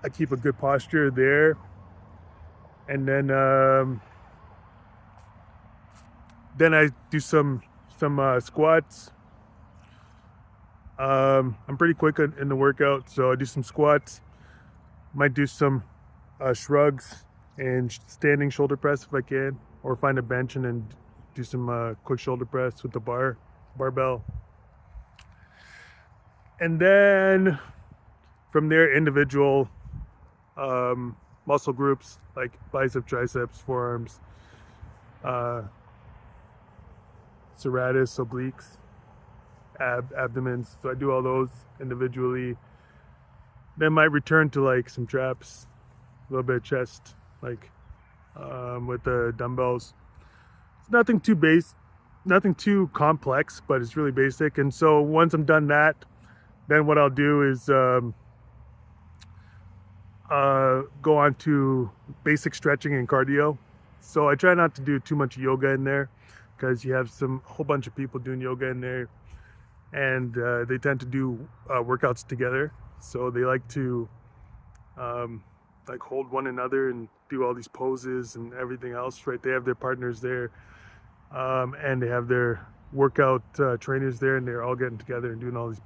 I keep a good posture there, and then I do some squats. I'm pretty quick in the workout, so I do some squats. Might do some shrugs and standing shoulder press if I can, or find a bench and then do some quick shoulder press with the barbell, and then from there individual um, muscle groups like bicep, triceps, forearms, uh, serratus, obliques, abdomens. So I do all those individually. Then might return to like some traps, a little bit of chest, like with the dumbbells. It's nothing too complex, but it's really basic. And so once I'm done that, then what I'll do is go on to basic stretching and cardio. So I try not to do too much yoga in there because you have some whole bunch of people doing yoga in there, and they tend to do workouts together. So they like to like hold one another and do all these poses and everything else, right? They have their partners there, and they have their workout trainers there, and they're all getting together and doing all these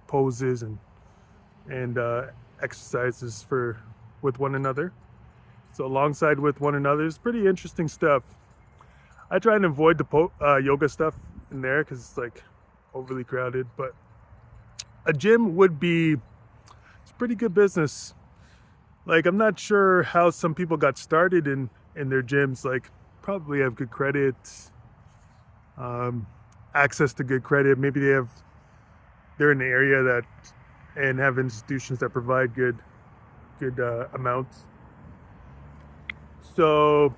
poses and exercises for with one another. So alongside with one another, it's pretty interesting stuff. I try and avoid the yoga stuff in there because it's like overly crowded. But a gym would be it's pretty good business. Like I'm not sure how some people got started in their gyms. Like probably have good credit, um, access to good credit. Maybe they're in the area that and have institutions that provide good amounts. So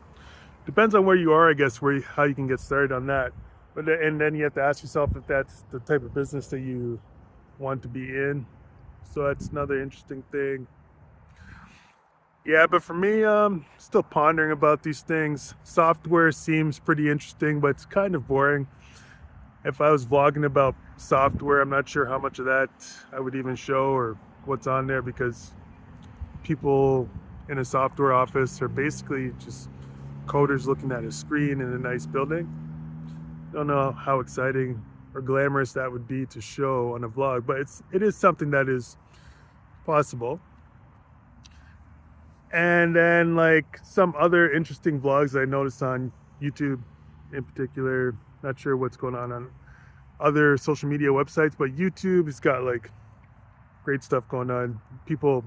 depends on where you are, I guess, how you can get started on that. And then you have to ask yourself if that's the type of business that you want to be in. So that's another interesting thing. Yeah, but for me, still pondering about these things. Software seems pretty interesting, but it's kind of boring. If I was vlogging about software, I'm not sure how much of that I would even show or what's on there because people in a software office are basically just coders looking at a screen in a nice building. Don't know how exciting or glamorous that would be to show on a vlog, but it is something that is possible. And then like some other interesting vlogs I noticed on YouTube in particular, not sure what's going on other social media websites, but YouTube has got like great stuff going on. People